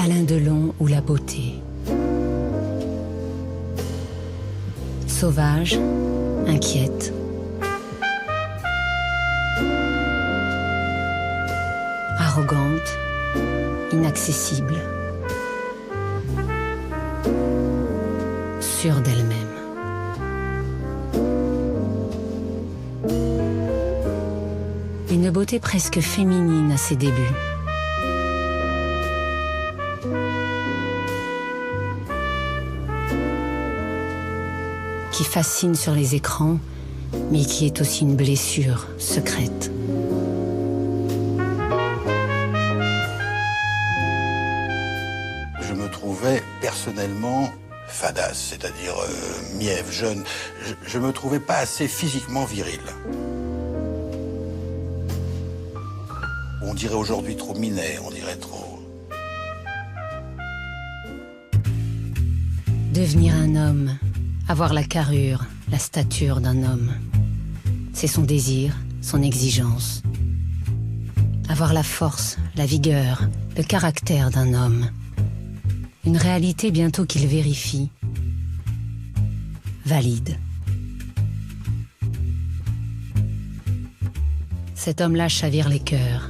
Alain Delon ou la beauté. Sauvage, inquiète. Arrogante, inaccessible. Sûre d'elle-même. Une beauté presque féminine à ses débuts. Qui fascine sur les écrans, mais qui est aussi une blessure secrète. Je me trouvais personnellement fadasse, c'est-à-dire mièvre, jeune. Je me trouvais pas assez physiquement viril. On dirait aujourd'hui trop minet, on dirait trop... Devenir un homme, avoir la carrure, la stature d'un homme. C'est son désir, son exigence. Avoir la force, la vigueur, le caractère d'un homme. Une réalité bientôt qu'il vérifie. Valide. Cet homme-là chavire les cœurs.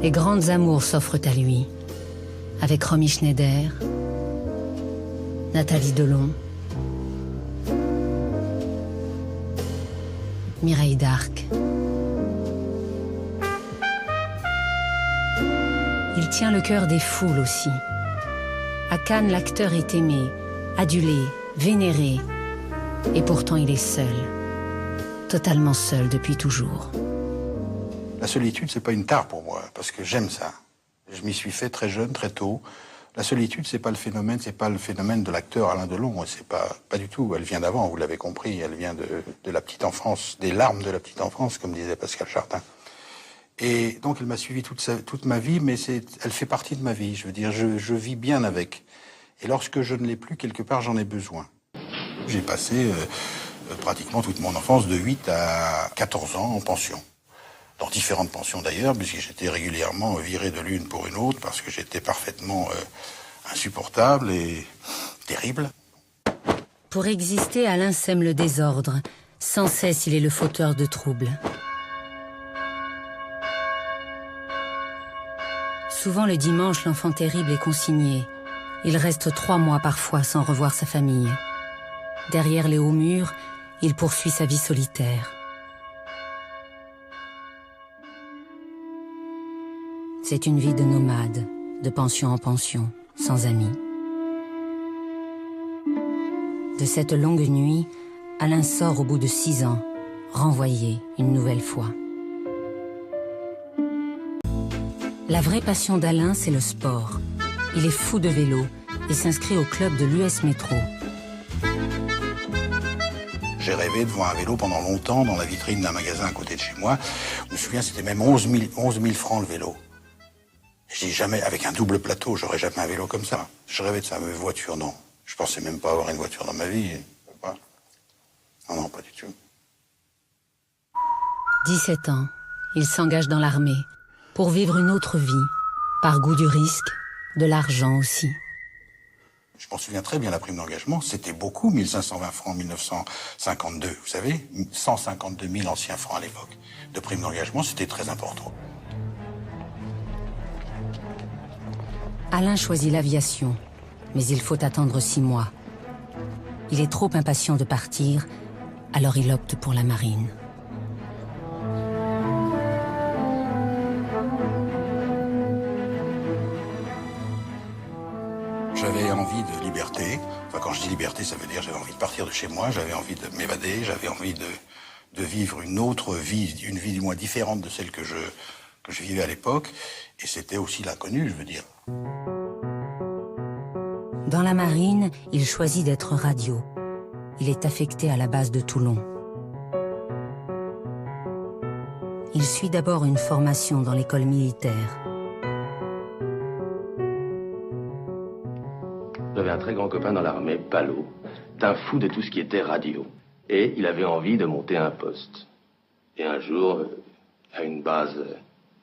Les grandes amours s'offrent à lui. Avec Romy Schneider, Nathalie Delon, Mireille d'Arc. Il tient le cœur des foules aussi. À Cannes, l'acteur est aimé, adulé, vénéré. Et pourtant, il est seul. Totalement seul depuis toujours. La solitude, c'est pas une tare pour moi, parce que j'aime ça. Je m'y suis fait très jeune, très tôt. La solitude, c'est pas le phénomène de l'acteur Alain Delon. C'est pas du tout. Elle vient d'avant, vous l'avez compris. Elle vient de la petite enfance, des larmes de la petite enfance, comme disait Pascal Chartin. Et donc, elle m'a suivi toute ma vie, mais elle fait partie de ma vie. Je veux dire, je vis bien avec. Et lorsque je ne l'ai plus, quelque part, j'en ai besoin. J'ai passé pratiquement toute mon enfance de 8 à 14 ans en pension. Dans différentes pensions d'ailleurs, puisque j'étais régulièrement viré de l'une pour une autre, parce que j'étais parfaitement insupportable et terrible. Pour exister, Alain sème le désordre. Sans cesse, il est le fauteur de troubles. Souvent le dimanche, l'enfant terrible est consigné. Il reste 3 mois parfois sans revoir sa famille. Derrière les hauts murs, il poursuit sa vie solitaire. C'est une vie de nomade, de pension en pension, sans amis. De cette longue nuit, Alain sort au bout de 6 ans, renvoyé une nouvelle fois. La vraie passion d'Alain, c'est le sport. Il est fou de vélo et s'inscrit au club de l'US Métro. J'ai rêvé de voir un vélo pendant longtemps dans la vitrine d'un magasin à côté de chez moi. Je me souviens, c'était même 11 000 francs le vélo. Je dis jamais, avec un double plateau, j'aurais jamais un vélo comme ça. Je rêvais de ça, mais voiture, non. Je pensais même pas avoir une voiture dans ma vie. Non, non, pas du tout. 17 ans, il s'engage dans l'armée pour vivre une autre vie, par goût du risque, de l'argent aussi. Je m'en souviens très bien, la prime d'engagement, c'était beaucoup, 1520 francs en 1952. Vous savez, 152 000 anciens francs à l'époque. De prime d'engagement, c'était très important. Alain choisit l'aviation, mais il faut attendre 6 mois. Il est trop impatient de partir, alors il opte pour la marine. J'avais envie de liberté. Enfin, quand je dis liberté, ça veut dire j'avais envie de partir de chez moi, j'avais envie de m'évader, j'avais envie de vivre une autre vie, une vie du moins différente de celle que je vivais à l'époque. Et c'était aussi l'inconnu, je veux dire. Dans la marine, il choisit d'être radio. Il est affecté à la base de Toulon. Il suit d'abord une formation dans l'école militaire. J'avais un très grand copain dans l'armée, Palot. C'est un fou de tout ce qui était radio. Et il avait envie de monter un poste. Et un jour, à une base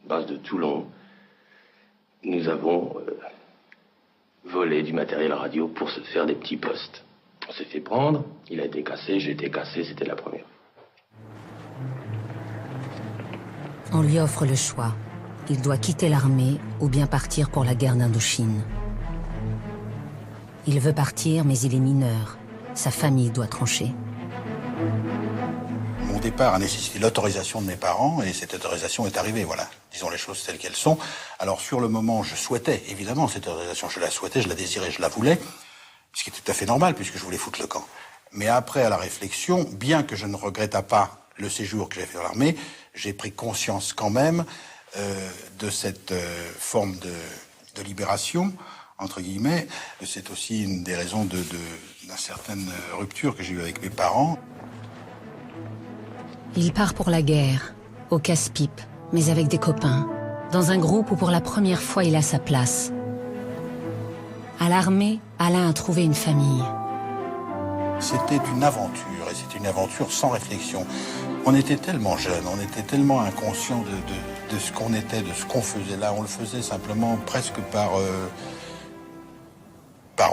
de Toulon, nous avons voler du matériel radio pour se faire des petits postes. On s'est fait prendre, il a été cassé, j'ai été cassé, c'était la première. On lui offre le choix. Il doit quitter l'armée ou bien partir pour la guerre d'Indochine. Il veut partir, mais il est mineur. Sa famille doit trancher. Mon départ a nécessité l'autorisation de mes parents et cette autorisation est arrivée, voilà. Disons les choses telles qu'elles sont. Alors sur le moment, je souhaitais, évidemment, cette autorisation, je la souhaitais, je la désirais, je la voulais, ce qui est tout à fait normal puisque je voulais foutre le camp. Mais après, à la réflexion, bien que je ne regrette pas le séjour que j'ai fait dans l'armée, j'ai pris conscience quand même de cette forme de libération, entre guillemets. C'est aussi une des raisons d'une certaine rupture que j'ai eue avec mes parents. Il part pour la guerre, au casse-pipe, mais avec des copains, dans un groupe où pour la première fois il a sa place. À l'armée, Alain a trouvé une famille. C'était une aventure, et c'était une aventure sans réflexion. On était tellement jeunes, on était tellement inconscients de ce qu'on était, de ce qu'on faisait là. On le faisait simplement presque par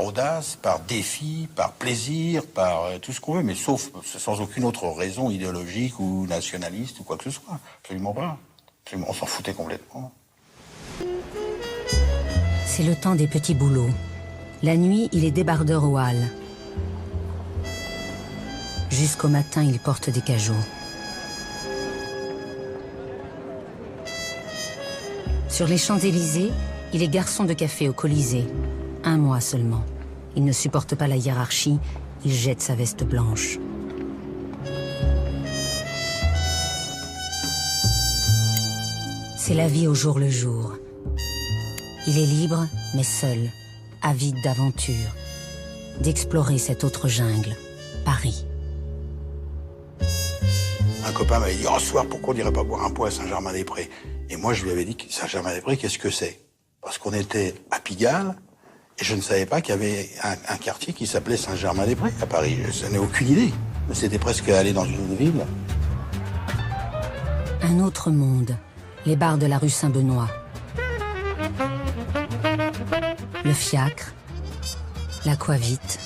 audace, par défi, par plaisir, par tout ce qu'on veut, mais sauf sans aucune autre raison idéologique ou nationaliste ou quoi que ce soit. Absolument pas. Absolument, on s'en foutait complètement. C'est le temps des petits boulots. La nuit, il est débardeur aux halles. Jusqu'au matin, il porte des cajots. Sur les Champs-Élysées, il est garçon de café au Colisée. 1 mois seulement. Il ne supporte pas la hiérarchie, il jette sa veste blanche. C'est la vie au jour le jour. Il est libre, mais seul, avide d'aventure, d'explorer cette autre jungle, Paris. Un copain m'avait dit, oh, ce soir, pourquoi on n'irait pas boire un pot à Saint-Germain-des-Prés? Et moi, je lui avais dit que Saint-Germain-des-Prés, qu'est-ce que c'est? Parce qu'on était à Pigalle, et je ne savais pas qu'il y avait un quartier qui s'appelait Saint-Germain-des-Prés à Paris. Je n'en ai aucune idée. C'était presque aller dans une ville. Un autre monde, les bars de la rue Saint-Benoît. Le fiacre, l'aquavite.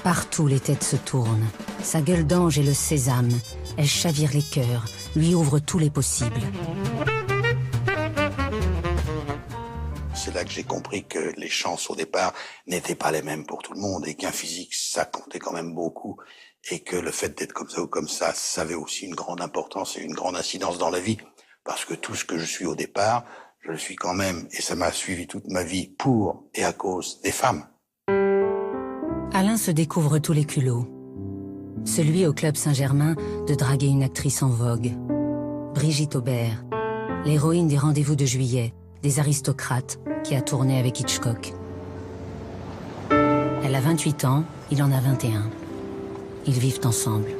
Partout les têtes se tournent. Sa gueule d'ange est le sésame. Elle chavire les cœurs, lui ouvre tous les possibles. C'est là que j'ai compris que les chances au départ n'étaient pas les mêmes pour tout le monde et qu'un physique, ça comptait quand même beaucoup et que le fait d'être comme ça ou comme ça avait aussi une grande importance et une grande incidence dans la vie parce que tout ce que je suis au départ, je le suis quand même et ça m'a suivi toute ma vie pour et à cause des femmes. Alain se découvre tous les culots. Celui au Club Saint-Germain de draguer une actrice en vogue. Brigitte Aubert, l'héroïne des Rendez-vous de juillet, des aristocrates, qui a tourné avec Hitchcock. Elle a 28 ans, il en a 21. Ils vivent ensemble.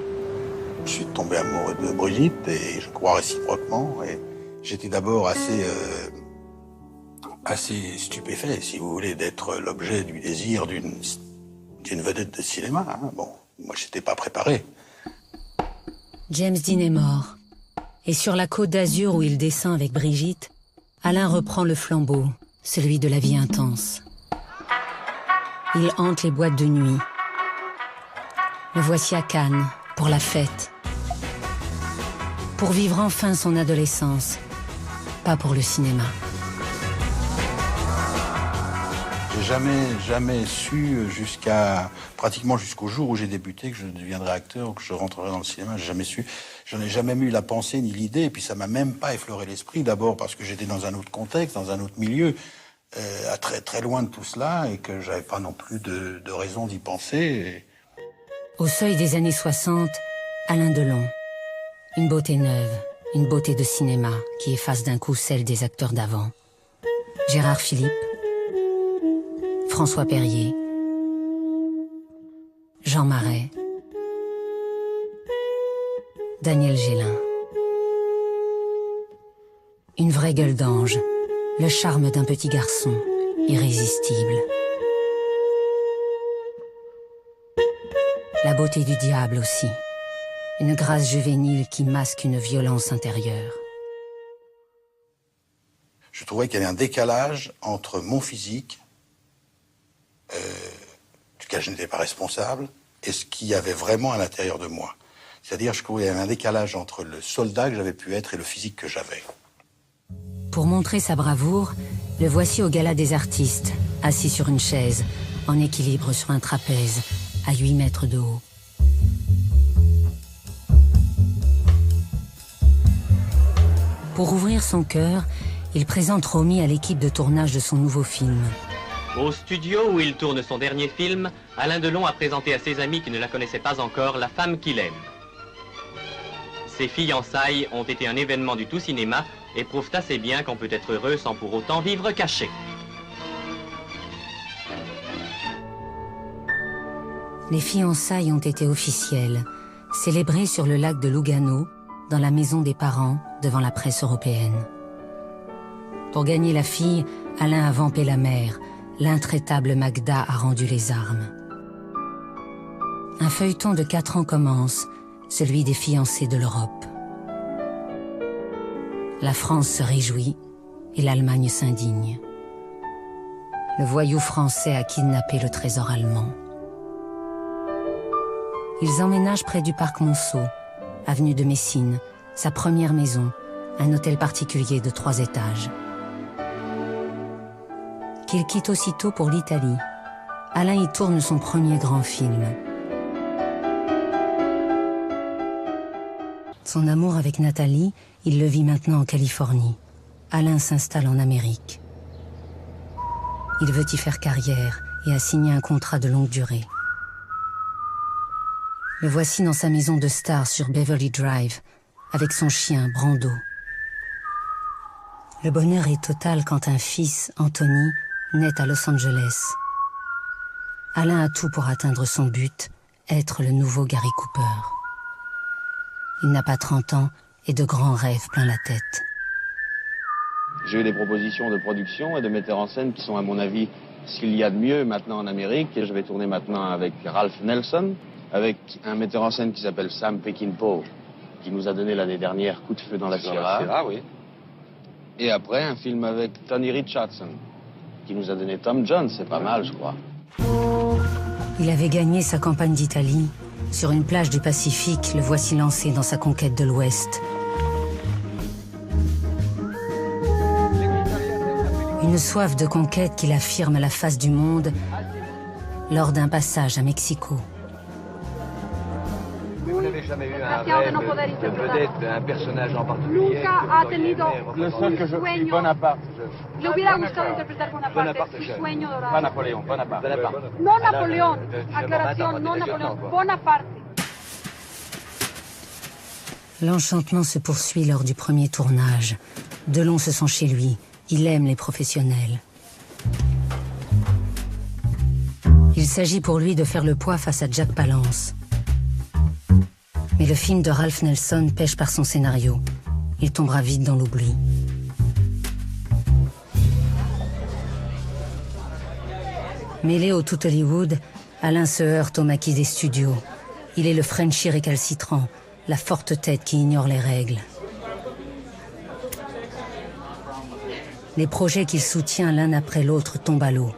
Je suis tombé amoureux de Brigitte et je crois réciproquement. Et j'étais d'abord assez stupéfait, si vous voulez, d'être l'objet du désir d'une vedette de cinéma. Hein. Bon, moi, j'étais pas préparé. James Dean est mort. Et sur la côte d'Azur où il descend avec Brigitte, Alain reprend le flambeau, celui de la vie intense. Il hante les boîtes de nuit. Le voici à Cannes, pour la fête. Pour vivre enfin son adolescence, pas pour le cinéma. J'ai jamais su pratiquement jusqu'au jour où j'ai débuté que je deviendrais acteur ou que je rentrerais dans le cinéma. J'ai jamais su. J'en ai jamais eu la pensée ni l'idée. Et puis ça m'a même pas effleuré l'esprit. D'abord parce que j'étais dans un autre contexte, dans un autre milieu, à très très loin de tout cela et que j'avais pas non plus de raison d'y penser. Au seuil des années 60, Alain Delon. Une beauté neuve, une beauté de cinéma qui efface d'un coup celle des acteurs d'avant. Gérard Philippe, François Perrier, Jean Marais, Daniel Gélin. Une vraie gueule d'ange, le charme d'un petit garçon, irrésistible. La beauté du diable aussi, une grâce juvénile qui masque une violence intérieure. Je trouvais qu'il y avait un décalage entre mon physique, duquel je n'étais pas responsable, et ce qu'il y avait vraiment à l'intérieur de moi. C'est-à-dire, je trouvais qu'il y avait un décalage entre le soldat que j'avais pu être et le physique que j'avais. Pour montrer sa bravoure, le voici au Gala des artistes, assis sur une chaise, en équilibre sur un trapèze, à 8 mètres de haut. Pour ouvrir son cœur, il présente Romy à l'équipe de tournage de son nouveau film. Au studio où il tourne son dernier film, Alain Delon a présenté à ses amis qui ne la connaissaient pas encore la femme qu'il aime. Ces fiançailles ont été un événement du tout cinéma et prouvent assez bien qu'on peut être heureux sans pour autant vivre caché. Les fiançailles ont été officielles, célébrées sur le lac de Lugano, dans la maison des parents, devant la presse européenne. Pour gagner la fille, Alain a vampé la mère, l'intraitable Magda a rendu les armes. Un feuilleton de 4 ans commence, celui des fiancés de l'Europe. La France se réjouit et l'Allemagne s'indigne. Le voyou français a kidnappé le trésor allemand. Ils emménagent près du parc Monceau, avenue de Messine, sa première maison, un hôtel particulier de 3 étages. Qu'il quitte aussitôt pour l'Italie. Alain y tourne son premier grand film. Son amour avec Nathalie, il le vit maintenant en Californie. Alain s'installe en Amérique. Il veut y faire carrière et a signé un contrat de longue durée. Le voici dans sa maison de star sur Beverly Drive, avec son chien Brando. Le bonheur est total quand un fils, Anthony, naît à Los Angeles. Alain a tout pour atteindre son but, être le nouveau Gary Cooper. Il n'a pas 30 ans et de grands rêves plein la tête. J'ai eu des propositions de production et de metteurs en scène qui sont, à mon avis, ce qu'il y a de mieux maintenant en Amérique. Et je vais tourner maintenant avec Ralph Nelson, avec un metteur en scène qui s'appelle Sam Peckinpah, qui nous a donné l'année dernière Coup de feu dans la Sierra. Oui. Et après, un film avec Tony Richardson, qui nous a donné Tom Jones. C'est pas mal, je crois. Il avait gagné sa campagne d'Italie. Sur une plage du Pacifique, le voici lancé dans sa conquête de l'Ouest. Une soif de conquête qu'il affirme à la face du monde lors d'un passage à Mexico. Vous n'avez jamais eu un rêve de vedette, un personnage en particulier? Le seul que je suis Bonaparte. Le hubiera gustado interpretar Bonaparte, su sueño dorado. Pas Napoléon, Bonaparte. No Napoleón, aclaración, no Napoleón, Bonaparte. L'enchantement se poursuit lors du premier tournage. Delon se sent chez lui. Il aime les professionnels. Il s'agit pour lui de faire le poids face à Jack Palance. Mais le film de Ralph Nelson pêche par son scénario. Il tombera vite dans l'oubli. Mêlé au tout Hollywood, Alain se heurte au maquis des studios. Il est le Frenchie récalcitrant, la forte tête qui ignore les règles. Les projets qu'il soutient l'un après l'autre tombent à l'eau.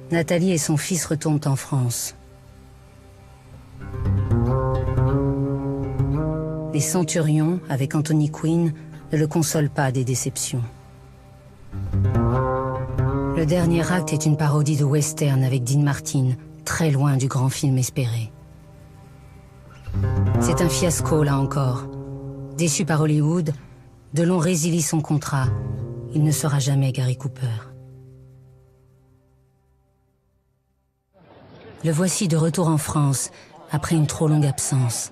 Nathalie et son fils retournent en France. Les Centurions, avec Anthony Quinn, ne le consolent pas des déceptions. Le dernier acte est une parodie de western avec Dean Martin, très loin du grand film espéré. C'est un fiasco, là encore. Déçu par Hollywood, Delon résilie son contrat. Il ne sera jamais Gary Cooper. Le voici de retour en France, après une trop longue absence.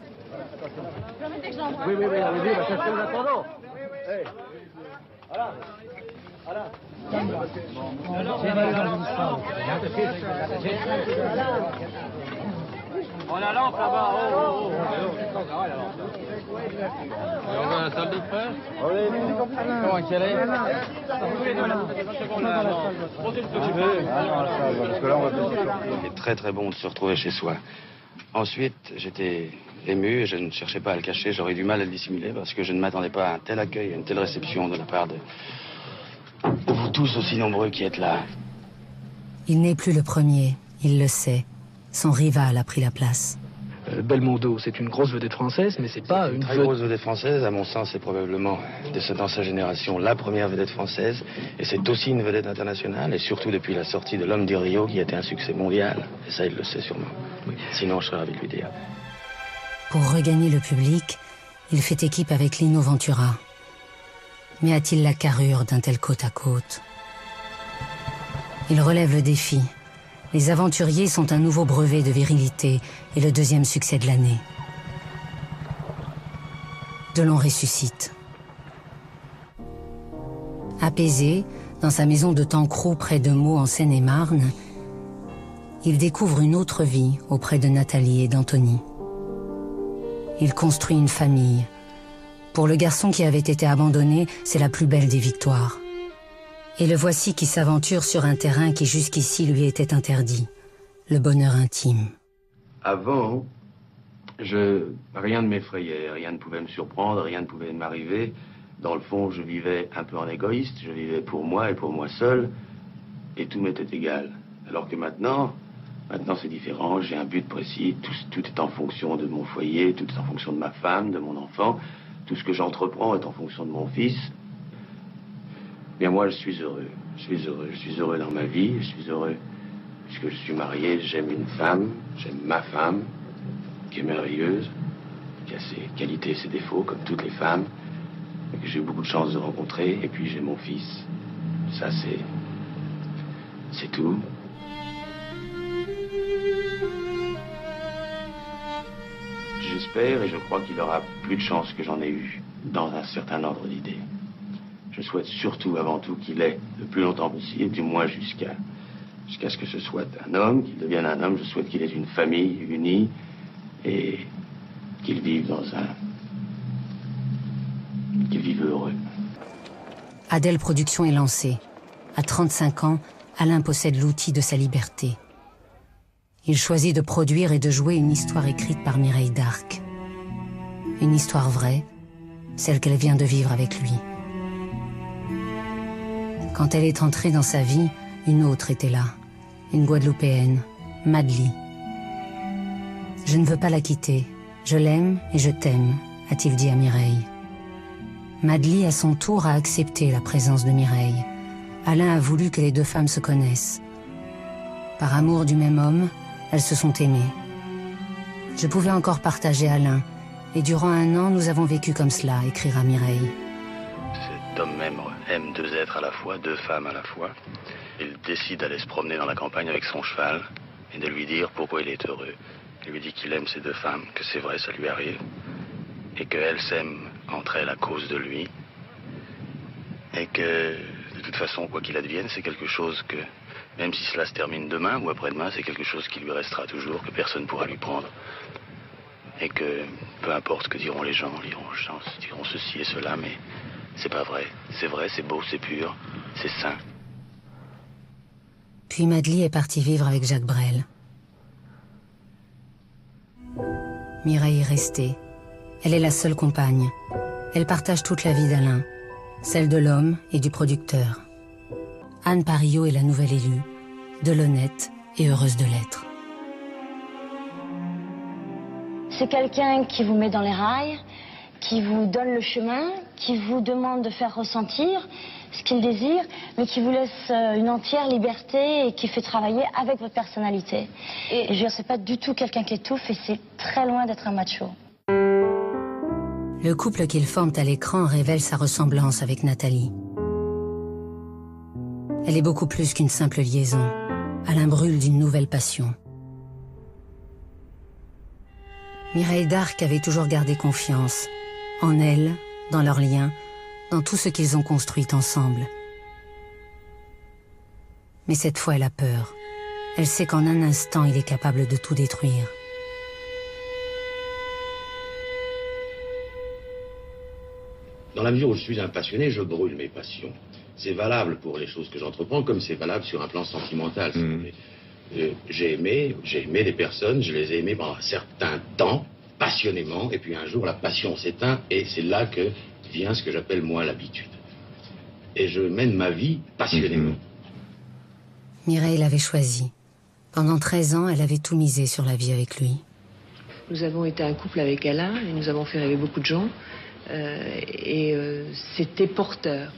Oui, allez-y, qu'est-ce que nous attendons? Oh, la lampe là-bas, oh. On va à la salle de presse? Comment qu'elle est? C'était très très bon de se retrouver chez soi. Ensuite, j'étais ému et je ne cherchais pas à le cacher. J'aurais du mal à le dissimuler parce que je ne m'attendais pas à un tel accueil, à une telle réception de la part de vous tous aussi nombreux qui êtes là. Il n'est plus le premier, il le sait. Son rival a pris la place. Belmondo, c'est une grosse vedette française, mais c'est pas une très grosse vedette française. À mon sens, c'est probablement, dans sa génération, la première vedette française. Et c'est aussi une vedette internationale, et surtout depuis la sortie de L'Homme du Rio, qui a été un succès mondial. Et ça, il le sait sûrement. Oui. Sinon, je serais ravi de lui dire. Pour regagner le public, il fait équipe avec Lino Ventura. Mais a-t-il la carrure d'un tel côte à côte? Il relève le défi. Les Aventuriers sont un nouveau brevet de virilité et le deuxième succès de l'année. Delon ressuscite. Apaisé, dans sa maison de Tancroux près de Meaux en Seine-et-Marne, il découvre une autre vie auprès de Nathalie et d'Anthony. Il construit une famille. Pour le garçon qui avait été abandonné, c'est la plus belle des victoires. Et le voici qui s'aventure sur un terrain qui jusqu'ici lui était interdit, le bonheur intime. Avant, rien ne m'effrayait, rien ne pouvait me surprendre, rien ne pouvait m'arriver. Dans le fond, je vivais un peu en égoïste, je vivais pour moi et pour moi seul, et tout m'était égal. Alors que maintenant c'est différent, j'ai un but précis, tout est en fonction de mon foyer, tout est en fonction de ma femme, de mon enfant, tout ce que j'entreprends est en fonction de mon fils. Bien moi, je suis heureux. Je suis heureux dans ma vie. Je suis heureux puisque je suis marié. J'aime une femme. J'aime ma femme, qui est merveilleuse, qui a ses qualités et ses défauts, comme toutes les femmes, et que j'ai eu beaucoup de chance de rencontrer. Et puis j'ai mon fils. Ça, c'est tout. J'espère et je crois qu'il aura plus de chance que j'en ai eu dans un certain ordre d'idées. Je souhaite surtout, avant tout, qu'il ait le plus longtemps possible, du moins jusqu'à ce que ce soit un homme, qu'il devienne un homme. Je souhaite qu'il ait une famille unie et qu'il vive qu'il vive heureux. Adèle Productions est lancée. À 35 ans, Alain possède l'outil de sa liberté. Il choisit de produire et de jouer une histoire écrite par Mireille d'Arc. Une histoire vraie, celle qu'elle vient de vivre avec lui. Quand elle est entrée dans sa vie, une autre était là, une Guadeloupéenne, Madely. « Je ne veux pas la quitter, je l'aime et je t'aime », a-t-il dit à Mireille. Madely, à son tour, a accepté la présence de Mireille. Alain a voulu que les deux femmes se connaissent. Par amour du même homme, elles se sont aimées. Je pouvais encore partager Alain, et durant 1 an, nous avons vécu comme cela, écrira Mireille. Cet homme aime 2 êtres à la fois, 2 femmes à la fois. Il décide d'aller se promener dans la campagne avec son cheval et de lui dire pourquoi il est heureux. Il lui dit qu'il aime ces 2 femmes, que c'est vrai, ça lui arrive, et qu'elles s'aiment entre elles à cause de lui, et que, de toute façon, quoi qu'il advienne, c'est quelque chose que, même si cela se termine demain ou après-demain, c'est quelque chose qui lui restera toujours, que personne ne pourra lui prendre. Et que, peu importe ce que diront les gens diront ceci et cela, mais c'est pas vrai. C'est vrai, c'est beau, c'est pur, c'est sain. Puis Madely est partie vivre avec Jacques Brel. Mireille est restée. Elle est la seule compagne. Elle partage toute la vie d'Alain, celle de l'homme et du producteur. Anne Parillot est la nouvelle élue, de l'honnête et heureuse de l'être. C'est quelqu'un qui vous met dans les rails, qui vous donne le chemin, qui vous demande de faire ressentir ce qu'il désire, mais qui vous laisse une entière liberté et qui fait travailler avec votre personnalité. Et je veux dire, c'est pas du tout quelqu'un qui étouffe et c'est très loin d'être un macho. Le couple qu'ils forment à l'écran révèle sa ressemblance avec Nathalie. Elle est beaucoup plus qu'une simple liaison. Alain brûle d'une nouvelle passion. Mireille d'Arc avait toujours gardé confiance en elle, dans leur lien, dans tout ce qu'ils ont construit ensemble. Mais cette fois, elle a peur. Elle sait qu'en un instant, il est capable de tout détruire. Dans la mesure où je suis un passionné, je brûle mes passions. C'est valable pour les choses que j'entreprends, comme c'est valable sur un plan sentimental. J'ai aimé des personnes, je les ai aimées pendant un certain temps, passionnément, et puis un jour la passion s'éteint, et c'est là que vient ce que j'appelle moi l'habitude. Et je mène ma vie passionnément. Mireille l'avait choisi. Pendant 13 ans, elle avait tout misé sur la vie avec lui. Nous avons été un couple avec Alain, et nous avons fait rêver beaucoup de gens, c'était porteur.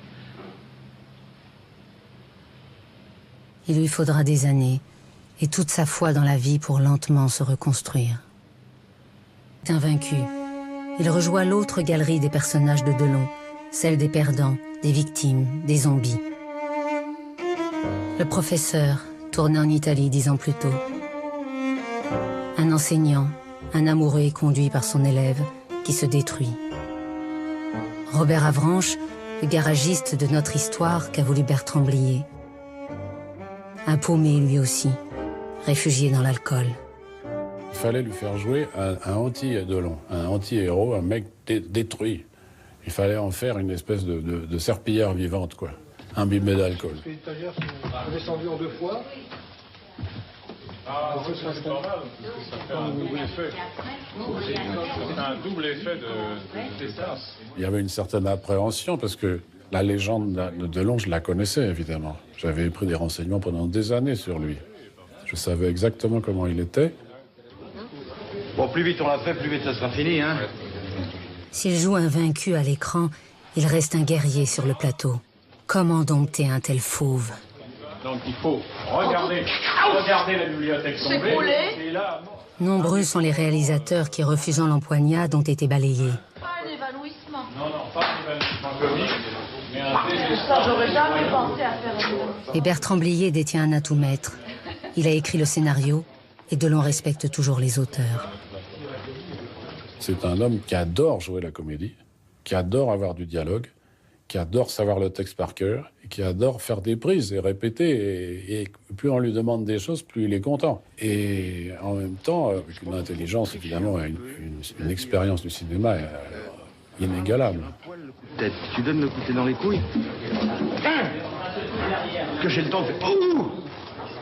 Il lui faudra des années et toute sa foi dans la vie pour lentement se reconstruire. Invaincu, il rejoint l'autre galerie des personnages de Delon, celle des perdants, des victimes, des zombies. Le professeur, tourné en Italie 10 ans plus tôt. Un enseignant, un amoureux conduit par son élève qui se détruit. Robert Avranches, le garagiste de notre histoire qu'a voulu Bertrand Blier. Un paumé lui aussi, réfugié dans l'alcool. Il fallait lui faire jouer un anti-Delon, un anti-héros, un mec détruit. Il fallait en faire une espèce de serpillière vivante, quoi, imbibé d'alcool. Les Italiens sont descendus en 2 fois. Ah, c'est normal, parce que ça fait un double effet. C'est un double effet de distance. Il y avait une certaine appréhension, parce que la légende de Delon, je la connaissais, évidemment. J'avais pris des renseignements pendant des années sur lui. Je savais exactement comment il était. Bon, plus vite on l'a fait, plus vite ça sera fini, hein. S'il joue un vaincu à l'écran, il reste un guerrier sur le plateau. Comment dompter un tel fauve? Donc il faut regarder la bibliothèque tombée. Nombreux sont les réalisateurs qui, refusant l'empoignade, ont été balayés. Pas un évanouissement. Non, pas un évanouissement comique, mais un désespoir. Ça, j'aurais jamais pensé à faire un évanouissement. Et Bertrand Blier détient un atout maître. Il a écrit le scénario et Delon respecte toujours les auteurs. C'est un homme qui adore jouer la comédie, qui adore avoir du dialogue, qui adore savoir le texte par cœur, et qui adore faire des prises et répéter. Et plus on lui demande des choses, plus il est content. Et en même temps, avec une intelligence, évidemment, une expérience du cinéma inégalable. Peut-être tu donnes le côté dans les couilles. Que j'ai le temps de faire... Ouh,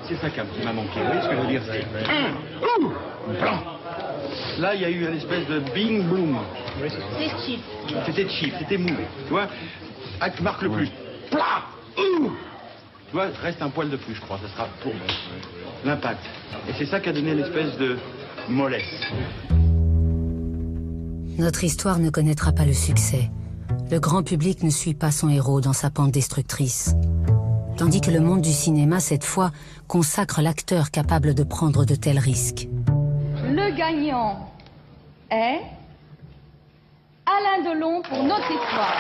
c'est ça qui m'a manqué. Vous voyez ce que je veux dire? Blanc. Là, il y a eu une espèce de bing bloom. C'est cheap. C'était cheap, c'était mou. Tu vois, acte marque le plus. Plah. Ouh. Tu vois, reste un poil de plus, je crois. Ça sera pour l'impact. Et c'est ça qui a donné l'espèce de mollesse. Notre histoire ne connaîtra pas le succès. Le grand public ne suit pas son héros dans sa pente destructrice. Tandis que le monde du cinéma, cette fois, consacre l'acteur capable de prendre de tels risques. Le gagnant est Alain Delon pour Notre Histoire.